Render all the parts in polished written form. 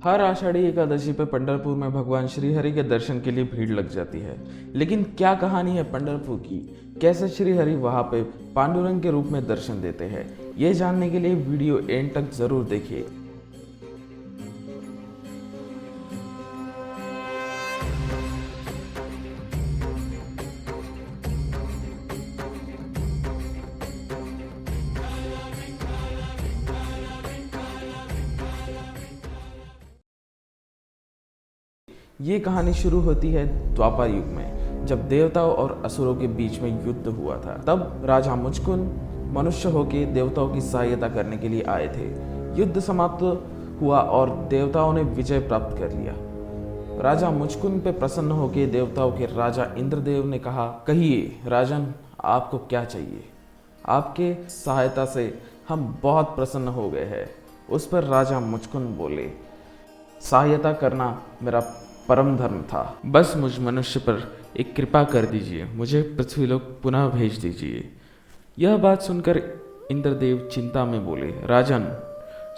हर आषाढ़ी एकादशी पे पंढरपुर में भगवान श्री हरि के दर्शन के लिए भीड़ लग जाती है। लेकिन क्या कहानी है पंढरपुर की? कैसे श्री हरि वहां पे पांडुरंग के रूप में दर्शन देते हैं? ये जानने के लिए वीडियो एंड तक जरूर देखिए। ये कहानी शुरू होती है द्वापर युग में, जब देवताओं और असुरों के बीच में युद्ध हुआ था। तब राजा मुचकुंद मनुष्य होकर देवताओं की सहायता करने के लिए आए थे। युद्ध समाप्त हुआ और देवताओं ने विजय प्राप्त कर लिया। राजा मुचकुंद पे प्रसन्न होकर देवताओं के राजा इंद्रदेव ने कहा, कहिए राजन, आपको क्या चाहिए? आपके सहायता से हम बहुत प्रसन्न हो गए हैं। उस पर राजा मुचकुंद बोले, सहायता करना मेरा परम धर्म था। बस मुझ मनुष्य पर एक कृपा कर दीजिए, मुझे पृथ्वीलोक पुनः भेज दीजिए। यह बात सुनकर इंद्रदेव चिंता में बोले, राजन,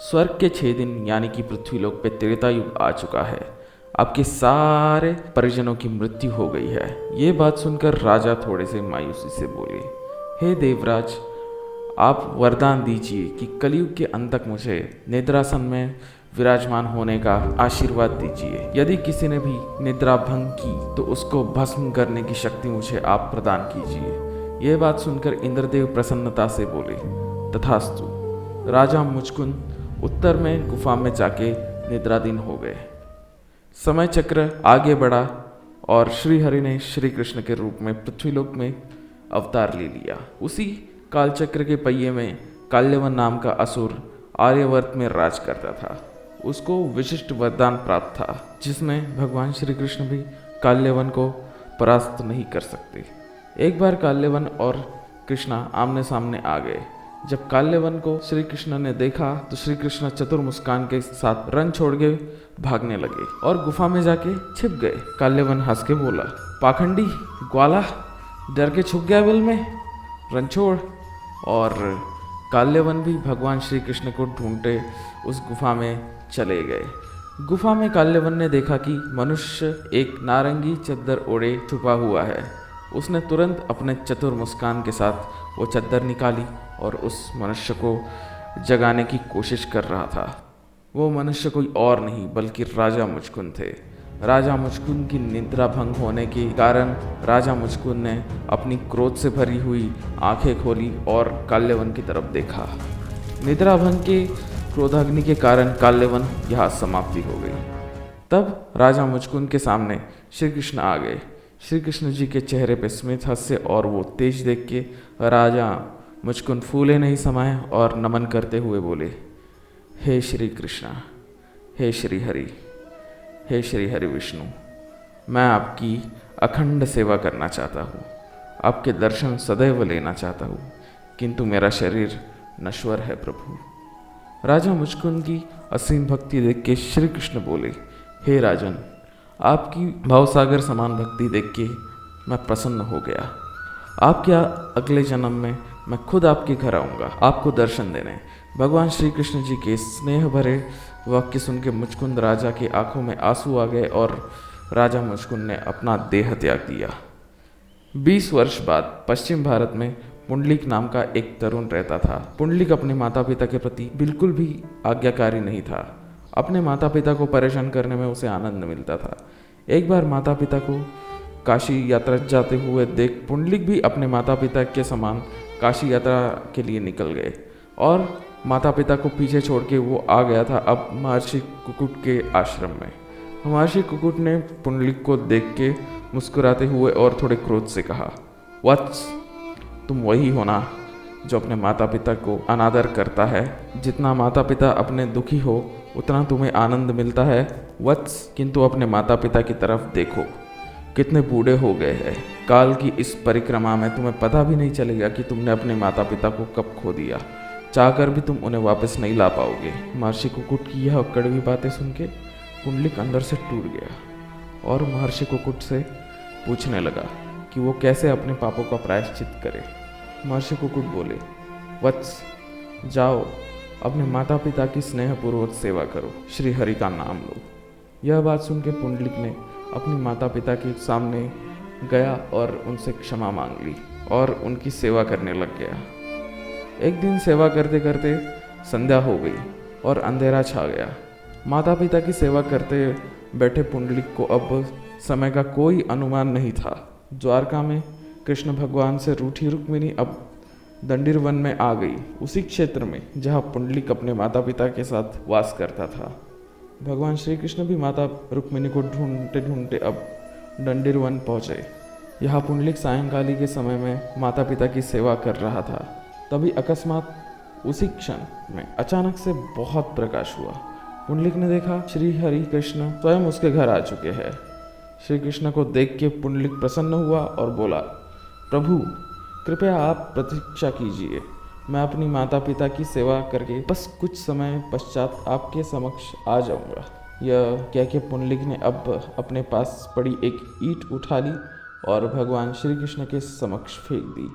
स्वर्ग के 6 दिन यानी कि पृथ्वीलोक पे त्रेता युग आ चुका है। आपके सारे परिजनों की मृत्यु हो गई है। ये बात सुनकर राजा थोड़े से मायूसी से बोले, हे देवराज, आप वरदान दीजिए कि कलयुग के अंत तक मुझे निद्रासन में विराजमान होने का आशीर्वाद दीजिए। यदि किसी ने भी निद्रा भंग की तो उसको भस्म करने की शक्ति मुझे आप प्रदान कीजिए। यह बात सुनकर इंद्रदेव प्रसन्नता से बोले, तथास्तु। राजा मुचकुंद उत्तर में गुफा में जाके निद्राधीन हो गए। समय चक्र आगे बढ़ा और श्री हरि ने श्री कृष्ण के रूप में पृथ्वीलोक में अवतार ले लिया। उसी कालचक्र के पहिए में काल्यवन नाम का असुर आर्यवर्त में राज करता था। उसको विशिष्ट वरदान प्राप्त था, जिसमें भगवान श्री कृष्ण भी काल्यवन को परास्त नहीं कर सकते। एक बार काल्यवन और कृष्णा आमने सामने आ गए। जब काल्यवन को श्री कृष्ण ने देखा तो श्री कृष्ण चतुर मुस्कान के साथ रन छोड़ के भागने लगे और गुफा में जाके छिप गए। काल्यवन हंस के बोला, पाखंडी ग्वाला, डर के छुप गया बिल में, रन छोड़। और काल्यवन भी भगवान श्री कृष्ण को ढूंढते उस गुफा में चले गए। गुफा में काल्यवन ने देखा कि मनुष्य एक नारंगी चद्दर ओढ़े छुपा हुआ है। उसने तुरंत अपने चतुर मुस्कान के साथ वो चद्दर निकाली और उस मनुष्य को जगाने की कोशिश कर रहा था। वो मनुष्य कोई और नहीं बल्कि राजा मुचकुंद थे। राजा मुचकुंद की निद्रा भंग होने के कारण राजा मुचकुंद ने अपनी क्रोध से भरी हुई आंखें खोली और काल्यवन की तरफ देखा। निद्रा भंग के क्रोधाग्नि के कारण काल्यवन यहाँ समाप्ति हो गई। तब राजा मुचकुंद के सामने श्री कृष्ण आ गए। श्री कृष्ण जी के चेहरे पे स्मित हास्य और वो तेज देख के राजा मुचकुंद फूले नहीं समाये और नमन करते हुए बोले, हे श्री कृष्ण, हे श्री हरि, हे श्री हरि विष्णु, मैं आपकी अखंड सेवा करना चाहता हूँ, आपके दर्शन सदैव लेना चाहता हूँ, किंतु मेरा शरीर नश्वर है प्रभु। राजा मुचकुंद की असीम भक्ति देख के श्री कृष्ण बोले, हे राजन, आपकी भावसागर समान भक्ति देख के मैं प्रसन्न हो गया। आपके अगले जन्म में मैं खुद आपके घर आऊँगा आपको दर्शन देने। भगवान श्री कृष्ण जी के स्नेह भरे वाक्य सुन के मुचकुंद राजा की आंखों में आंसू आ गए और राजा मुचकुंद ने अपना देह त्याग दिया। 20 वर्ष बाद पश्चिम भारत में पुंडलिक नाम का एक तरुण रहता था। पुंडलिक अपने माता पिता के प्रति बिल्कुल भी आज्ञाकारी नहीं था। अपने माता पिता को परेशान करने में उसे आनंद मिलता था। एक बार माता पिता को काशी यात्रा जाते हुए देख पुंडलिक भी अपने माता पिता के समान काशी यात्रा के लिए निकल गए और माता पिता को पीछे छोड़ के वो आ गया था अब महर्षि कुकुट के आश्रम में। महर्षि कुकुट ने पुंडलिक को देख के मुस्कुराते हुए और थोड़े क्रोध से कहा, वत्स, तुम वही हो ना जो अपने माता पिता को अनादर करता है। जितना माता पिता अपने दुखी हो उतना तुम्हें आनंद मिलता है वत्स, किंतु अपने माता पिता की तरफ देखो, कितने बूढ़े हो गए हैं। काल की इस परिक्रमा में तुम्हें पता भी नहीं चलेगा कि तुमने अपने माता पिता को कब खो दिया। चाहकर भी तुम उन्हें वापस नहीं ला पाओगे। महर्षि कुकुट की यह कड़वी बातें सुन के पुंडलिक अंदर से टूट गया और महर्षि कुकुट से पूछने लगा कि वो कैसे अपने पापों का प्रायश्चित करे। महर्षि कुकुट बोले, वत्स, जाओ अपने माता पिता की स्नेहपूर्वक सेवा करो, श्री हरि का नाम लो। यह बात सुन के पुंडलिक ने अपने माता पिता के सामने गया और उनसे क्षमा मांग ली और उनकी सेवा करने लग गया। एक दिन सेवा करते करते संध्या हो गई और अंधेरा छा गया। माता पिता की सेवा करते बैठे पुंडलिक को अब समय का कोई अनुमान नहीं था। द्वारका में कृष्ण भगवान से रूठी रुक्मिणी अब दंडीर वन में आ गई, उसी क्षेत्र में जहाँ पुंडलिक अपने माता पिता के साथ वास करता था। भगवान श्री कृष्ण भी माता रुक्मिणी को ढूंढते ढूंढते अब दंडीर वन पहुँचे। यहाँ पुंडलिक सायंकाली के समय में माता पिता की सेवा कर रहा था। तभी अकस्मात उसी क्षण में अचानक से बहुत प्रकाश हुआ। पुंडलिक ने देखा श्री हरि कृष्ण स्वयं उसके घर आ चुके हैं। श्री कृष्ण को देख के पुंडलिक प्रसन्न हुआ और बोला, प्रभु कृपया आप प्रतीक्षा कीजिए, मैं अपनी माता पिता की सेवा करके बस कुछ समय पश्चात आपके समक्ष आ जाऊंगा। यह कह के पुंडलिक ने अब अपने पास पड़ी एक ईंट उठा ली और भगवान श्री कृष्ण के समक्ष फेंक दी।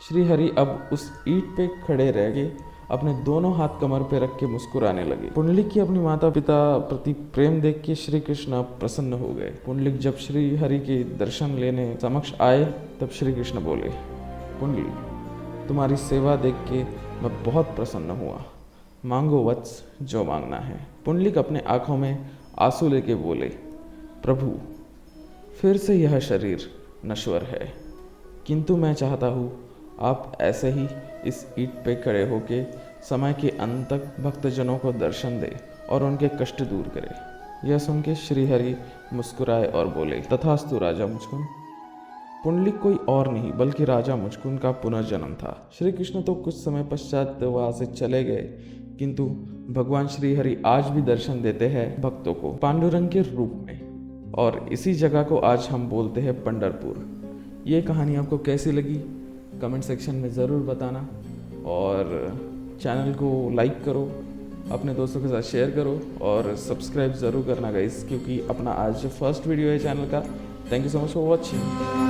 श्री हरि अब उस ईंट पे खड़े रह गए, अपने दोनों हाथ कमर पे रख के मुस्कुराने लगे। पुंडलिक की अपनी माता पिता प्रति प्रेम देख के श्री कृष्ण प्रसन्न हो गए। पुंडलिक जब श्री हरि के दर्शन लेने समक्ष आए तब श्री कृष्ण बोले, पुंडलिक तुम्हारी सेवा देख के मैं बहुत प्रसन्न हुआ, मांगो वत्स जो मांगना है। पुंडलिक अपने आंखों में आंसू लेके बोले, प्रभु फिर से यह शरीर नश्वर है, किंतु मैं चाहता हूँ आप ऐसे ही इस ईंट पे खड़े होके समय के अंत तक भक्तजनों को दर्शन दे और उनके कष्ट दूर करे। यह सुन के श्रीहरि मुस्कुराए और बोले, तथास्तु राजा मुचकुंद। पुंडलिक कोई और नहीं बल्कि राजा मुचकुंद का पुनर्जन्म था। श्री कृष्ण तो कुछ समय पश्चात वहाँ से चले गए, किंतु भगवान श्रीहरि आज भी दर्शन देते हैं भक्तों को पांडुरंग के रूप में, और इसी जगह को आज हम बोलते हैं पंढरपुर। ये कहानी आपको कैसी लगी कमेंट सेक्शन में ज़रूर बताना, और चैनल को लाइक करो, अपने दोस्तों के साथ शेयर करो और सब्सक्राइब ज़रूर करना गाइस, क्योंकि अपना आज फर्स्ट वीडियो है चैनल का। Thank you so much for watching.